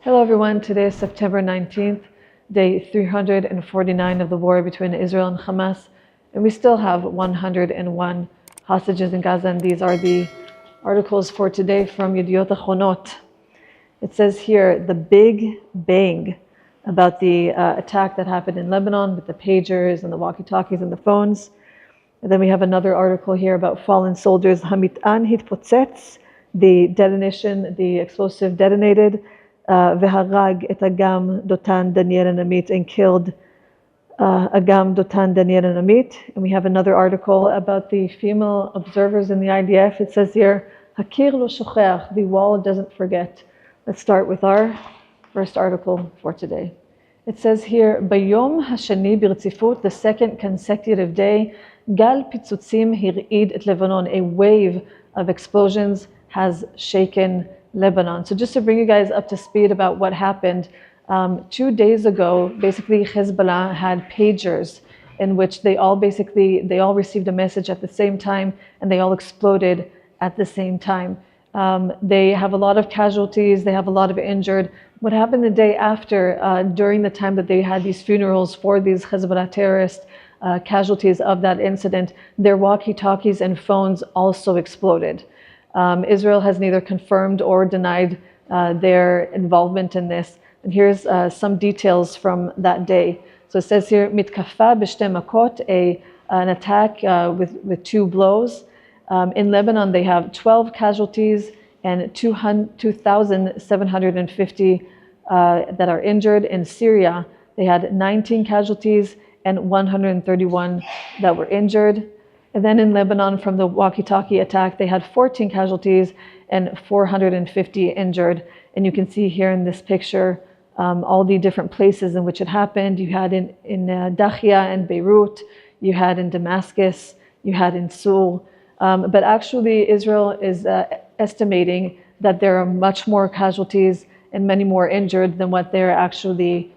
Hello everyone, today is September 19th, day 349 of the war between Israel and Hamas, and we still have 101 hostages in Gaza, and these are the articles for today from Yediot Achronot. It says here, the big bang about the attack that happened in Lebanon with the pagers and the walkie-talkies and the phones. And then we have another article here about fallen soldiers. Hamit'an hitpotzetz, the detonation, the explosive detonated. Veharag et Agam Dotan Daniel and Amit, and killed Agam Dotan Daniel and Amit. And we have another article about the female observers in the IDF. It says here, Hakir lo shochech, the wall doesn't forget. Let's start with our first article for today. It says here, Bayom Hashani Birtzifut, the second consecutive day, Gal Pitzutzim Hir'id et Lebanon, a wave of explosions has shaken Lebanon. So just to bring you guys up to speed about what happened, 2 days ago, basically Hezbollah had pagers in which they all received a message at the same time, and they all exploded at the same time. They have a lot of casualties, they have a lot of injured. What happened the day after, during the time that they had these funerals for these Hezbollah terrorist casualties of that incident, their walkie-talkies and phones also exploded. Israel has neither confirmed or denied their involvement in this. And here's some details from that day. So it says here, mitkafa b'shte makot, an attack with 2 blows. In Lebanon, they have 12 casualties and 2,750 that are injured. In Syria, they had 19 casualties and 131 that were injured. And then in Lebanon, from the walkie-talkie attack, they had 14 casualties and 450 injured. And you can see here in this picture all the different places in which it happened. You had in Dahia and Beirut, you had in Damascus, you had in Seoul. But actually, Israel is estimating that there are much more casualties and many more injured than what they're actually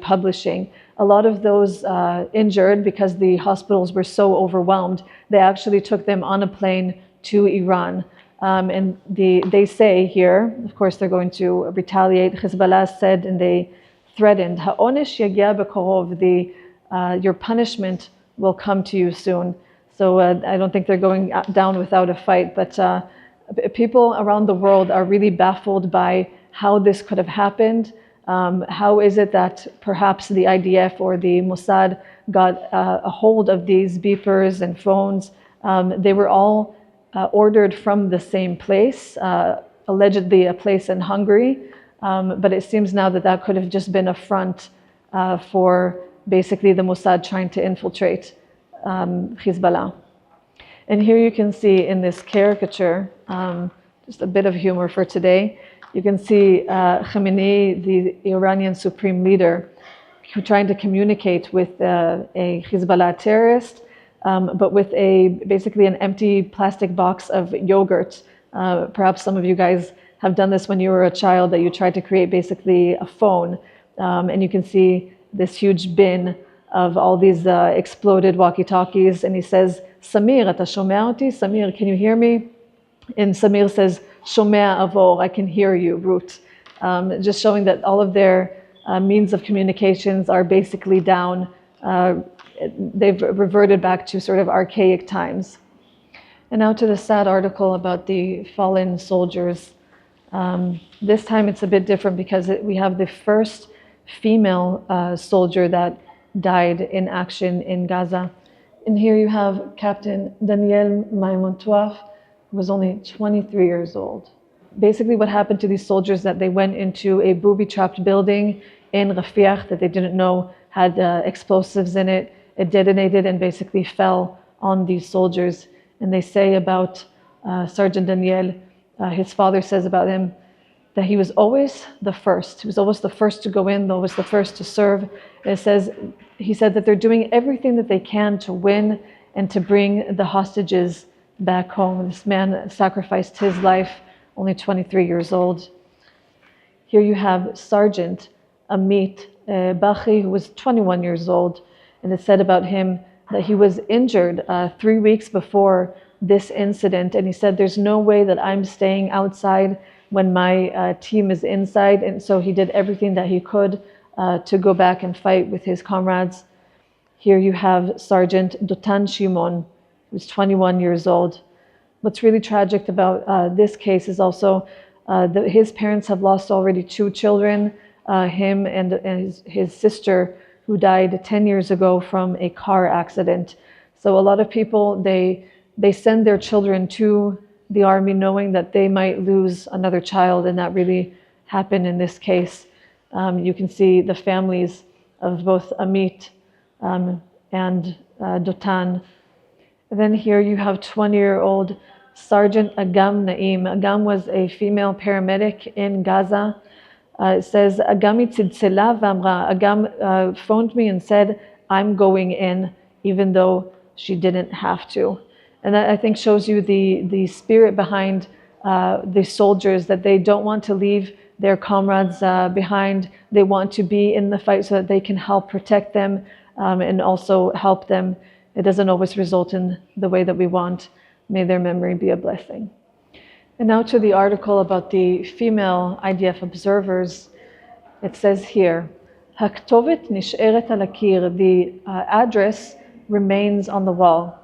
publishing. A lot of those injured, because the hospitals were so overwhelmed, they actually took them on a plane to Iran. And they say here, of course, they're going to retaliate. Hezbollah said, and they threatened, "Ha'onesh yagia b'korov," your punishment will come to you soon. So I don't think they're going down without a fight. But people around the world are really baffled by how this could have happened. How is it that perhaps the IDF or the Mossad got a hold of these beepers and phones? They were all ordered from the same place, allegedly a place in Hungary, but it seems now that that could have just been a front for basically the Mossad trying to infiltrate Hezbollah. And here you can see in this caricature, just a bit of humor for today, you can see Khamenei, the Iranian supreme leader, trying to communicate with a Hezbollah terrorist, but with basically an empty plastic box of yogurt. Perhaps some of you guys have done this when you were a child, that you tried to create basically a phone. And you can see this huge bin of all these exploded walkie-talkies. And he says, "Samir, ata shomea oti? Samir, can you hear me?" And Samir says, "Shomea avor, I can hear you, Ruth." Just showing that all of their means of communications are basically down. They've reverted back to sort of archaic times. And now to the sad article about the fallen soldiers. This time it's a bit different because we have the first female soldier that died in action in Gaza. And here you have Captain Daniel Maimontuaf, who was only 23 years old. Basically what happened to these soldiers, that they went into a booby-trapped building in Rafiah that they didn't know had explosives in it. It detonated and basically fell on these soldiers. And they say about Sergeant Daniel, his father says about him, that he was always the first. He was always the first to go in, always the first to serve. He said that they're doing everything that they can to win and to bring the hostages back home. This man sacrificed his life, only 23 years old. Here you have Sergeant Amit Bachi, who was 21 years old. And it said about him that he was injured 3 weeks before this incident. And he said, "There's no way that I'm staying outside when my team is inside. And so he did everything that he could to go back and fight with his comrades. Here you have Sergeant Dotan Shimon, who's 21 years old. What's really tragic about this case is also his parents have lost already 2 children, him and his sister, who died 10 years ago from a car accident. So a lot of people, they send their children to the army knowing that they might lose another child, and that really happened in this case. You can see the families of both Amit and Dotan. And then here you have 20-year-old Sergeant Agam Naim. Agam was a female paramedic in Gaza. It says, Agam tziltzela v'amra. Agam phoned me and said, I'm going in, even though she didn't have to. And that, I think, shows you the spirit behind the soldiers, that they don't want to leave their comrades behind. They want to be in the fight so that they can help protect them and also help them. It doesn't always result in the way that we want. May their memory be a blessing. And now to the article about the female IDF observers. It says here, Haktovet nish'eret al hakir. The address remains on the wall.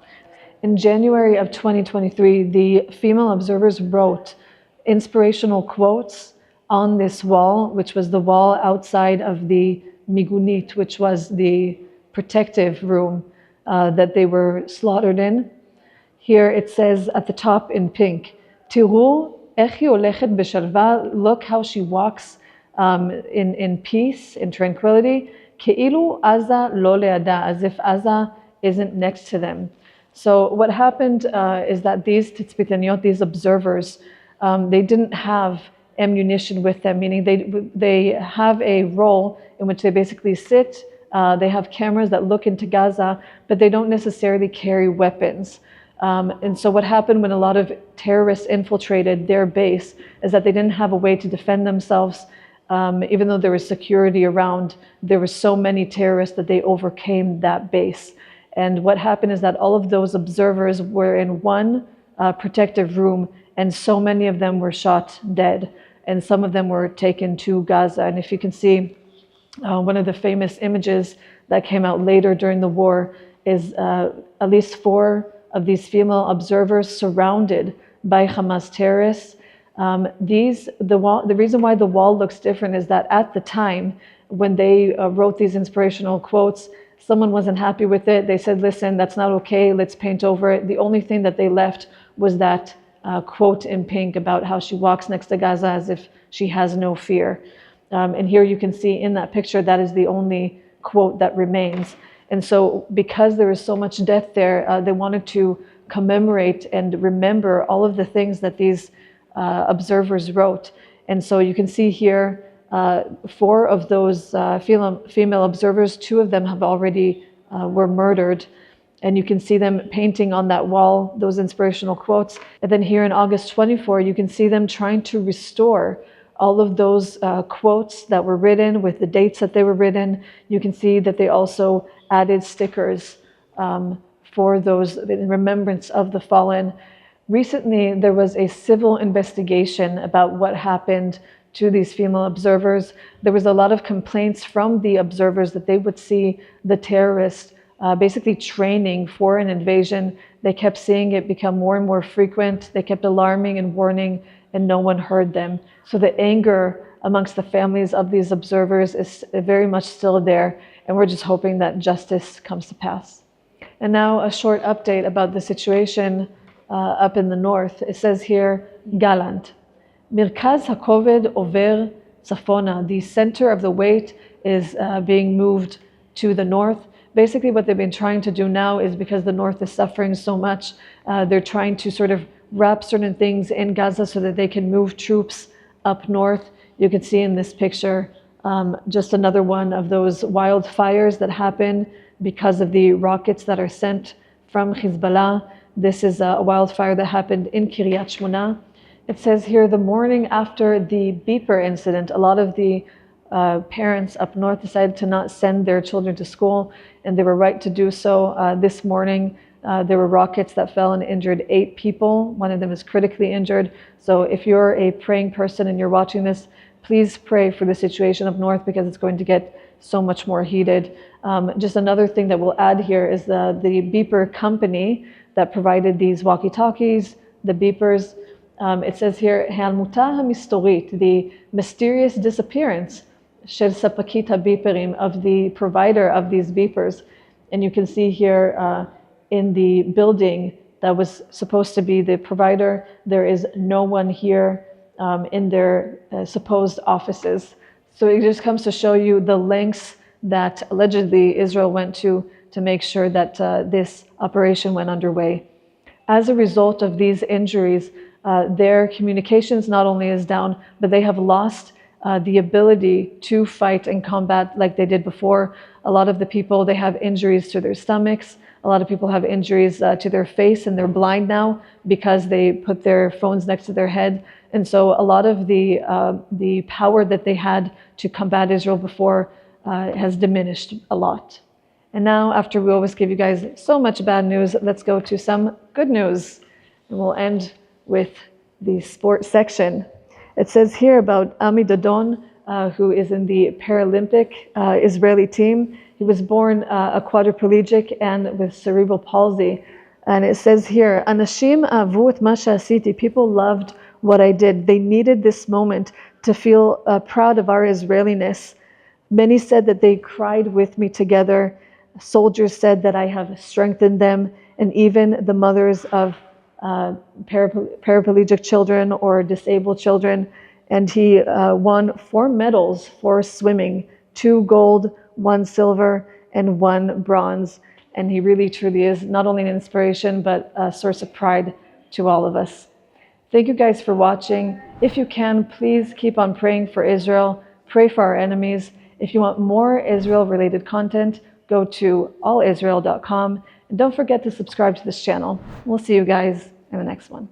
In January of 2023, the female observers wrote inspirational quotes on this wall, which was the wall outside of the migunit, which was the protective room that they were slaughtered in. Here it says at the top in pink, Tiru איך היא הולכת בשלווה, look how she walks in peace, in tranquility, כאילו עזה לא לידה, as if Gaza isn't next to them. So what happened is that these Titzpitaniot, these observers, they didn't have ammunition with them, meaning they have a role in which they basically sit, they have cameras that look into Gaza, but they don't necessarily carry weapons. And so what happened when a lot of terrorists infiltrated their base is that they didn't have a way to defend themselves. Even though there was security around, there were so many terrorists that they overcame that base. And what happened is that all of those observers were in one protective room, and so many of them were shot dead, and some of them were taken to Gaza. And if you can see, one of the famous images that came out later during the war is at least 4 of these female observers surrounded by Hamas terrorists. The reason why the wall looks different is that at the time when they wrote these inspirational quotes, someone wasn't happy with it. They said, listen, that's not okay, let's paint over it. The only thing that they left was that quote in pink about how she walks next to Gaza as if she has no fear. And here you can see in that picture, that is the only quote that remains. And so because there is so much death there, they wanted to commemorate and remember all of the things that these observers wrote. And so you can see here, 4 of those female observers, 2 of them have already were murdered. And you can see them painting on that wall those inspirational quotes. And then here in August 24, you can see them trying to restore all of those quotes that were written with the dates that they were written. You can see that they also added stickers for those in remembrance of the fallen. Recently, there was a civil investigation about what happened to these female observers. There was a lot of complaints from the observers that they would see the terrorists basically training for an invasion. They kept seeing it become more and more frequent. They kept alarming and warning, and no one heard them. So the anger amongst the families of these observers is very much still there, and we're just hoping that justice comes to pass. And now a short update about the situation up in the north. It says here, Galant. Mirkaz HaKoved Over Tzafona. The center of the weight is being moved to the north. Basically what they've been trying to do now is, because the north is suffering so much, they're trying to sort of wrap certain things in Gaza so that they can move troops up north. You can see in this picture just another one of those wildfires that happen because of the rockets that are sent from Hezbollah. This is a wildfire that happened in Kiryat Shmona. It says here, the morning after the beeper incident, a lot of the parents up north decided to not send their children to school, and they were right to do so. This morning, There were rockets that fell and injured 8 people. One of them is critically injured. So if you're a praying person and you're watching this, please pray for the situation up north, because it's going to get so much more heated. Just another thing that we'll add here is the beeper company that provided these walkie-talkies, the beepers. It says here, the mysterious disappearance of the provider of these beepers. And you can see here in the building that was supposed to be the provider, there is no one here in their supposed offices. So it just comes to show you the lengths that allegedly Israel went to make sure that this operation went underway. As a result of these injuries, their communications not only is down, but they have lost the ability to fight and combat like they did before. A lot of the people, they have injuries to their stomachs. A lot of people have injuries to their face, and they're blind now because they put their phones next to their head. And so a lot of the power that they had to combat Israel before has diminished a lot. And now, after we always give you guys so much bad news, let's go to some good news. And we'll end with the sports section. It says here about Ami Dodon, who is in the Paralympic Israeli team. He was born a quadriplegic and with cerebral palsy. And it says here, Anashim avu et ma she'asiti. People loved what I did. They needed this moment to feel proud of our Israeliness. Many said that they cried with me together. Soldiers said that I have strengthened them, and even the mothers of paraplegic children or disabled children. And he won 4 medals for swimming, 2 gold, 1 silver, and 1 bronze. And he really truly is not only an inspiration, but a source of pride to all of us. Thank you guys for watching. If you can, please keep on praying for Israel. Pray for our enemies. If you want more Israel-related content, go to allisrael.com. And don't forget to subscribe to this channel. We'll see you guys in the next one.